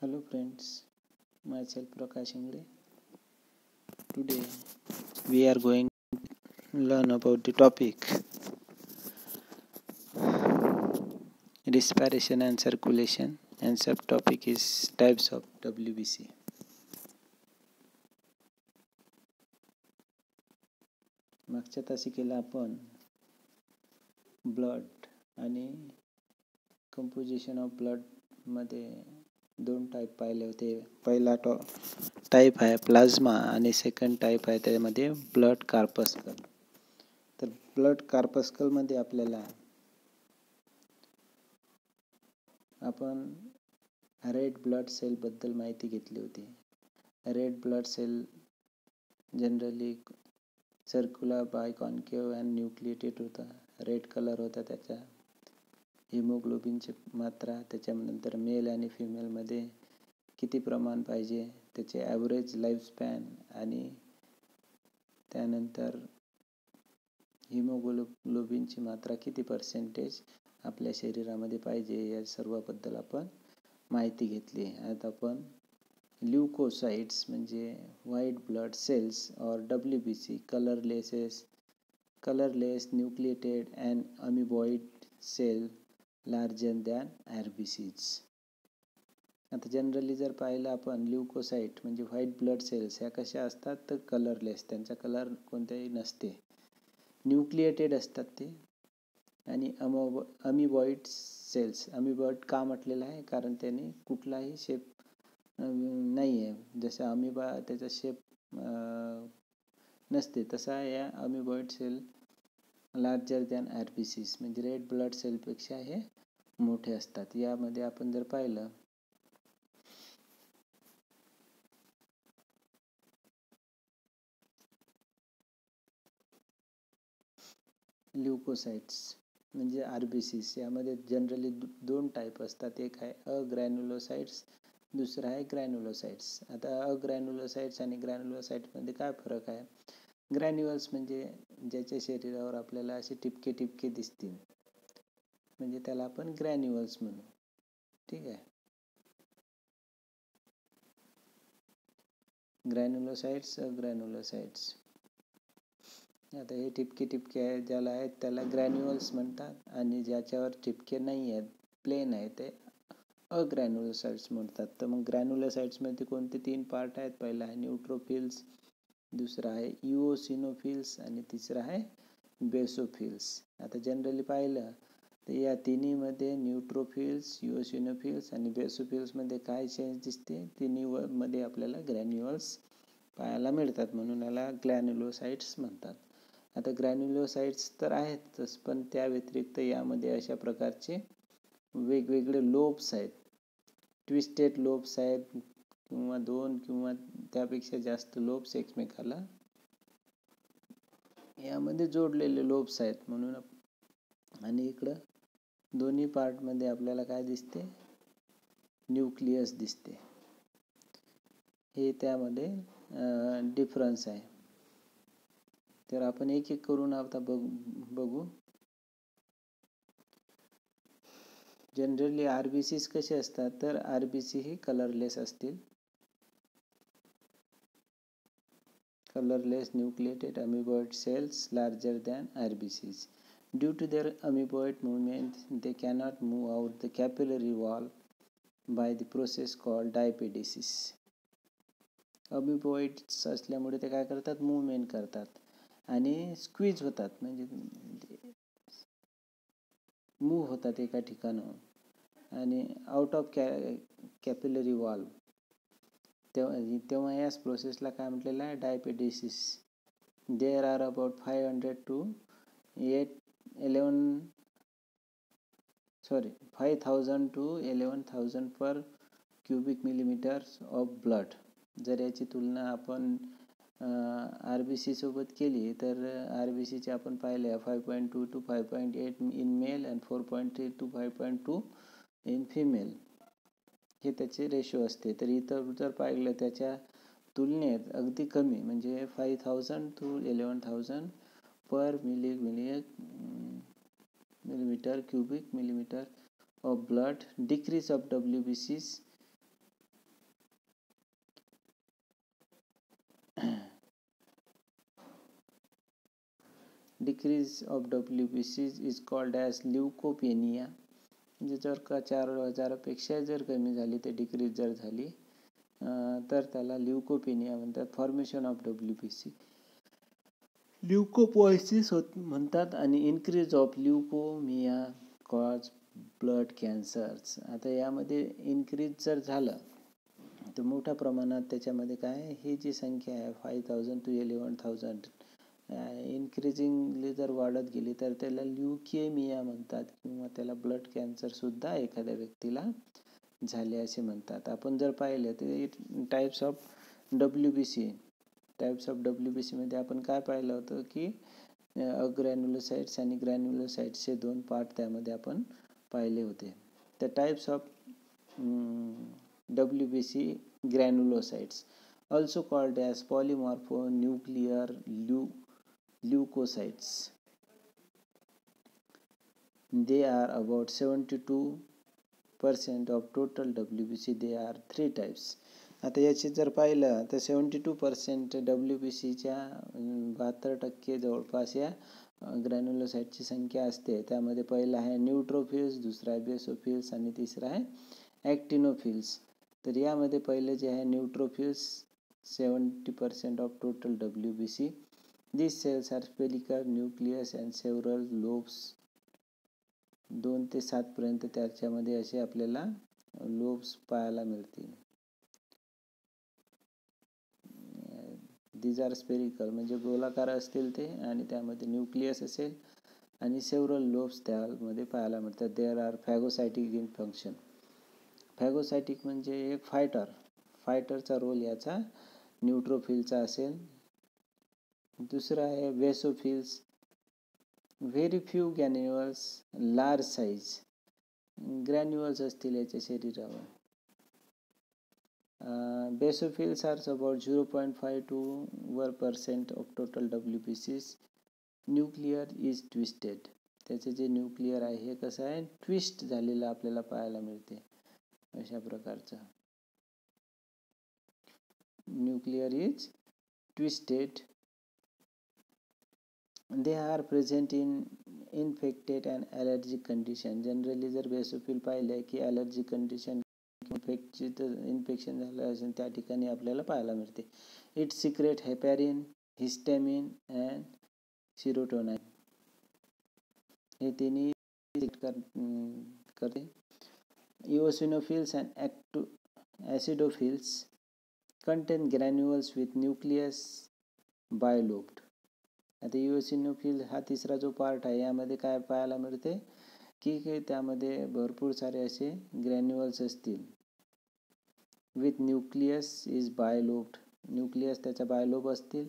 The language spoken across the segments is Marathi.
Hello friends, myself Prakash Ingre. Today we are going to learn about the topic respiration and circulation, and subtopic is types of WBC. मागच्या तासिकेला आपण ब्लड आणि कंपोजिशन ऑफ ब्लड मध्ये दोन टाईप पाहिले होते. पहिला टाईप आहे प्लाझ्मा आणि सेकंड टाईप आहे त्यामध्ये ब्लड कार्पस्कल. तर ब्लड कार्पस्कल मध्ये आपल्याला आपण रेड ब्लड सेल बद्दल माहिती घेतली होती. Red blood cell generally circular biconcave and nucleated होता. रेड कलर होता त्याचा. हिमोग्लोबिनची मात्रा, त्याच्यानंतर मेल आणि फिमेलमध्ये किती प्रमाण पाहिजे, त्याचे ॲव्हरेज लाईफ स्पॅन, आणि त्यानंतर हिमोग्लोबिनची मात्रा किती पर्सेंटेज आपल्या शरीरामध्ये पाहिजे, या सर्वाबद्दल आपण माहिती घेतली. आता आपण ल्युकोसाइट्स म्हणजे व्हाईट ब्लड सेल्स और WBC colourless nucleated and amoeboid cell larger than RBCs. आता जनरली जर पाहिलं आपण ल्युकोसाइट म्हणजे व्हाईट ब्लड सेल्स ह्या कशा असतात तर कलरलेस, त्यांचा कलर कोणत्याही नसते, न्यूक्लिएटेड असतात ते. आणि अमिबॉइड सेल्स, अमिबॉइड का म्हटलेलं आहे कारण त्याने कुठलाही शेप नाही आहे. जसं अमिबा त्याचा शेप नसते तसा या अमिबॉइड सेल लार्जर दॅन RBCs म्हणजे रेड ब्लड सेलपेक्षा हे मोठे असतात. यामध्ये आपण जर पाहिलं ल्युकोसाइट्स म्हणजे RBCs, यामध्ये जनरली दोन टाईप असतात. एक आहे अग्रॅन्युलोसाइट्स, दुसरा आहे ग्रॅन्युलोसाइट्स. आता अग्रॅन्युलोसाइट्स आणि ग्रॅन्युलोसाइट्समध्ये काय फरक आहे? ग्रॅन्युअल्स म्हणजे ज्याच्या शरीरावर आपल्याला असे टिपके टिपके दिसतील म्हणजे त्याला आपण ग्रॅन्युअल्स म्हणू. ठीक आहे. ग्रॅन्युलोसाइट्स, अग्रॅन्युलोसाइट्स. आता हे टिपके टिपके आहेत ज्याला आहेत त्याला ग्रॅन्युअल्स म्हणतात, आणि ज्याच्यावर टिपके नाही आहेत, प्लेन आहे, ते अग्रॅन्युलोसाइट्स म्हणतात. तर मग ग्रॅन्युलोसाइट्समध्ये कोणते तीन पार्ट आहेत? पहिला आहे न्यूट्रोफिल्स, दुसरा आहे इओसिनोफिल्स आणि तिसरा आहे बेसोफिल्स. आता जनरली पाहिलं तर या तिन्हीमध्ये न्यूट्रोफिल्स, इओसिनोफिल्स आणि बेसोफिल्समध्ये काय चेंज दिसते? तिन्हीमध्ये आपल्याला ग्रॅन्युअल्स पाहायला मिळतात, म्हणून याला ग्रॅन्युलोसाइट्स म्हणतात. आता ग्रॅन्युलोसाइट्स तर आहेतच, पण त्या व्यतिरिक्त यामध्ये अशा प्रकारचे वेगवेगळे लोब्स आहेत, ट्विस्टेड लोब्स आहेत, किंवा दोन किंवा त्यापेक्षा जास्त लोब्स एकमेकाला यामध्ये जोडलेले लोब्स आहेत. म्हणून आणि इकडं दोन्ही पार्टमध्ये आपल्याला काय दिसते? न्यूक्लियस दिसते. हे त्यामध्ये डिफरन्स आहे. तर आपण एक एक करून आता बघू. जनरली RBCs कसे असतात तर RBC हे कलरलेस असतील. Colorless nucleated amoeboid cells larger than RBCs. Due to their amoeboid movement, they cannot move out the capillary wall by the process called diapedesis. अमिबॉइड्स असल्यामुळे ते काय करतात? मूवमेंट करतात आणि स्क्वीज होतात, म्हणजे मूव्ह होतात एका ठिकाणाहून आणि आउट ऑफ कॅपिलरी वॉल. तेव्हा याच प्रोसेसला काय म्हटलेलं आहे? Diapedesis. There are about 500 to 5,000 to 11,000 per cubic millimetres of blood. जर याची तुलना आपण RBC सोबत केली तर RBCचे आपण पाहिले 5.2 to 5.8 in male and 4.3 to 5.2 in female, हे त्याचे रेशो असते. तर इथं जर पाहिलं त्याच्या तुलनेत अगदी कमी म्हणजे 5,000 to 11,000 per millimetre cubic millimetre of blood. Decrease of WBCs decrease of WBC is called as leukopenia. म्हणजे जर का 4000पेक्षा जर कमी झाली ते डिक्रीज जर झाली तर त्याला ल्युकोपेनिया म्हणतात. फॉर्मेशन ऑफ WBC ल्युकोपोयसिस म्हणतात. आणि increase of leukaemia cause blood cancers. आता यामध्ये इन्क्रीज जर झालं तर मोठ्या प्रमाणात त्याच्यामध्ये काय ही जी संख्या आहे 5000 to 11000 इन्क्रीजिंगली जर वाढत गेली तर त्याला ल्युकेमिया म्हणतात किंवा त्याला ब्लड कॅन्सरसुद्धा एखाद्या व्यक्तीला झाले असे म्हणतात. आपण जर पाहिलं तर टाईप्स ऑफ WBC मध्ये आपण काय पाहिलं होतं की अग्रॅन्युलोसाइट्स आणि ग्रॅन्युलोसाइट्सचे 2 पार्ट त्यामध्ये आपण पाहिले होते. त्या types of WBC granulocytes, also called as polymorphonuclear leukocytes. They are about 72% of total WBC. They are 3 types. आता याची जर पाहिलं तर 72% WBCच्या 72% जवळपास या ग्रॅन्युलोसाइटची संख्या असते. त्यामध्ये पहिला आहे न्यूट्रोफिल्स, दुसरा आहे बेसोफिल्स आणि तिसरा आहे ॲक्टिनोफिल्स. तर यामध्ये पहिलं जे आहे neutrophils 70% of total WBC. These cells are spherical nucleus and several lobes. 2 ते 7 पर्यंत त्याच्यामध्ये असे आपल्याला लोब्स पाहायला मिळतील. These are spherical म्हणजे गोलाकार असतील ते आणि त्यामध्ये न्यूक्लियस असेल आणि सेव्हरल लोब्स त्यामध्ये पाहायला मिळतात. There are phagocytic in function. Phagocytic म्हणजे एक फायटरचा रोल याचा न्यूट्रोफिलचा असेल. दुसरा आहे basophils, very few granules, large size granules असतील याच्या शरीरावर. Basophils are about 0.5 to 1% of total WBCs. Nuclear is twisted. त्याचे जे न्यूक्लियर आहे हे कसं आहे ट्विस्ट झालेलं आपल्याला पाहायला मिळते. अशा प्रकारचं nuclear is twisted. They are present in infected and allergic condition. Generally जर बेसोफिल पाहिलं की ॲलर्जिक कंडिशन इन्फेक्शन झालं असेल त्या ठिकाणी आपल्याला पाहायला मिळते. It secrete heparin, histamine and serotonin हे तिन्ही करते. Eosinophils and acidophils contain granules with nucleus bilobed. आता इओसिनोफिल हा तिसरा जो पार्ट आहे यामध्ये काय पाहायला मिळते की त्यामध्ये भरपूर सारे असे ग्रॅन्युअल्स असतील. With nucleus is bilobed. Nucleus त्याच्या बायलोब असतील.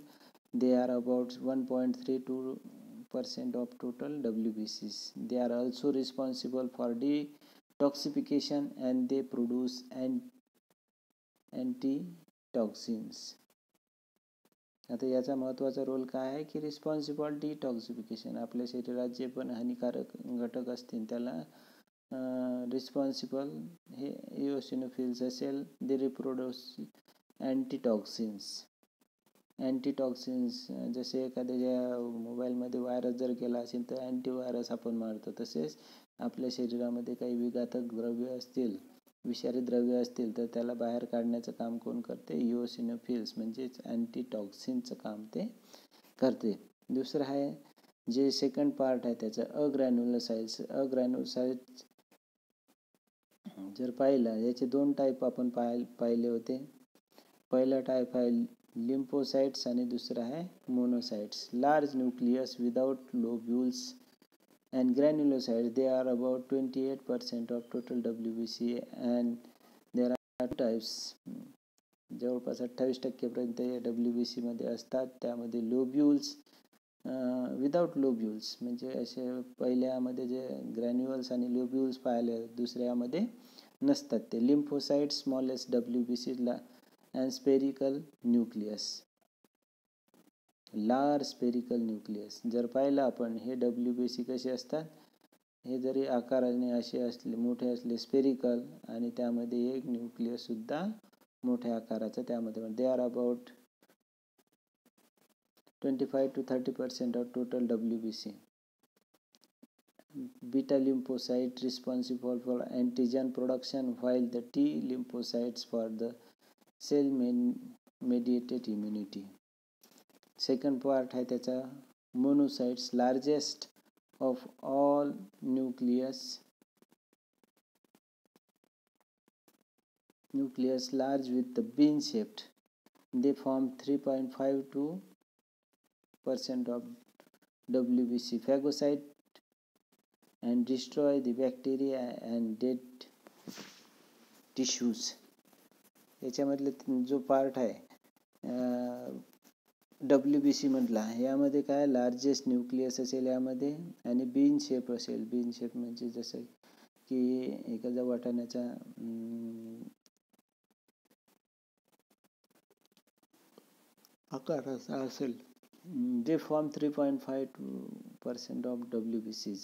They are about 1.32% of total WBCs. They are also responsible for detoxification and they produce antitoxins. आता याचा महत्त्वाचा रोल काय आहे की रिस्पॉन्सिबल डिटॉक्सिफिकेशन. आपल्या शरीरात जे पण हानिकारक घटक असतील त्याला रिस्पॉन्सिबल हे इओसिनोफिल्स असेल. दे रिप्रोड्यूस अँटीटॉक्सिन्स जसे एखाद्या मोबाईलमध्ये व्हायरस जर गेला असेल तर अँटीव्हायरस आपण मारतो. तसेच आपल्या शरीरामध्ये काही विघातक द्रव्य असतील, विषारी द्रव्य असतील तर त्याला बाहेर काढण्याचं काम कोण करते? इओसिनोफिल्स म्हणजेच अँटीटॉक्सिनचं काम ते करते. दुसरं आहे जे सेकंड पार्ट आहे त्याचं अग्रॅन्युलोसाइट्स. अग्रॅन्युलोसाइट्स जर पाहिलं याचे 2 टाईप आपण पाहिले होते. पहिला टाईप आहे लिम्फोसाइट्स आणि दुसरा आहे monocytes. Large nucleus without lobules and granulocytes. They are about 28% of total WBC and there are 2 types. जवळपास 28% पर्यंत WBC मध्ये असतात. त्यामध्ये लोब्युल्स विदाउट लोब्युल्स म्हणजे असे पहिल्यामध्ये जे ग्रॅन्युअल्स आणि लोब्युल्स पाहिले, दुसऱ्यामध्ये नसतात ते. Lymphocytes smallest WBC and spherical nucleus, large spherical nucleus. जर पाहिलं आपण हे WBC कसे असतात, हे जरी आकाराने असे असले मोठे असले स्पेरिकल आणि त्यामध्ये एक न्यूक्लियस सुद्धा मोठ्या आकाराचं त्यामध्ये. दे are about 25 to 30% of total WBC. Beta lymphocyte responsible for antigen production, while the T lymphocytes for the cell mediated immunity. Second part आहे त्याचा monocytes, largest of all nucleus large with the bean shaped. They form 3.5 to % of WBC. Phagocyte and destroy the bacteria and dead tissues. याच्यामधले जो पार्ट आहे WBC म्हटला, यामध्ये काय लार्जेस्ट न्यूक्लियस असेल यामध्ये आणि बीन शेप असेल. बीन शेप म्हणजे जसं की एखाद्या वाटाण्याचा आकार असा असेल. जे फॉर्म 3.5% ऑफ WBCs.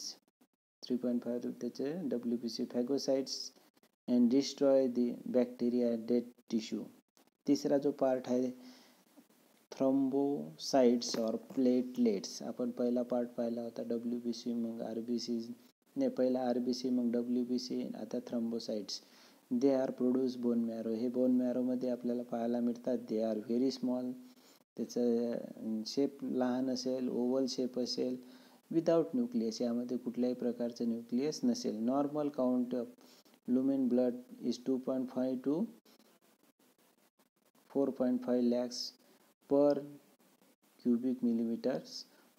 3.5 त्याचे WBC. Phagocytes and destroy the bacteria dead tissue. तिसरा जो पार्ट आहे थ्रोम्बोसाइट्स और प्लेटलेट्स. आपण पहिला पार्ट पाहिला होता WBC, मग RBC, नाही पहिला RBC मग WBC, आता thrombocytes. They are produce bone marrow. हे बोन मॅरोमध्ये आपल्याला पाहायला मिळतात. They are very small. त्याचं शेप लहान असेल, ओव्हल शेप असेल, विदाउट न्यूक्लियस. यामध्ये कुठल्याही प्रकारचं न्यूक्लियस नसेल. Normal count of lumen blood is 2.5 to 4.5 lakhs per cubic millimeters.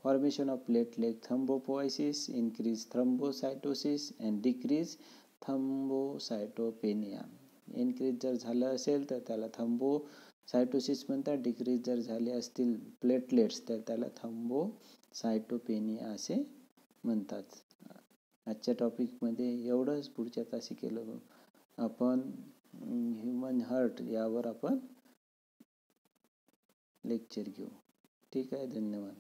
Formation of platelet thrombopoiesis, increase thrombocytosis and decrease thrombocytopenia. Increase जर झालं असेल तर त्याला थ्रोम्बोसायटोसिस म्हणतात. डिक्रीज जर झाले असतील प्लेटलेट्स तर त्याला थ्रोम्बोसायटोपेनिया असे म्हणतात. आजच्या टॉपिकमध्ये एवढंच. पुढच्या तासिकेला आपण ह्युमन हार्ट यावर आपण लेक्चर घेऊ. ठीक आहे, धन्यवाद.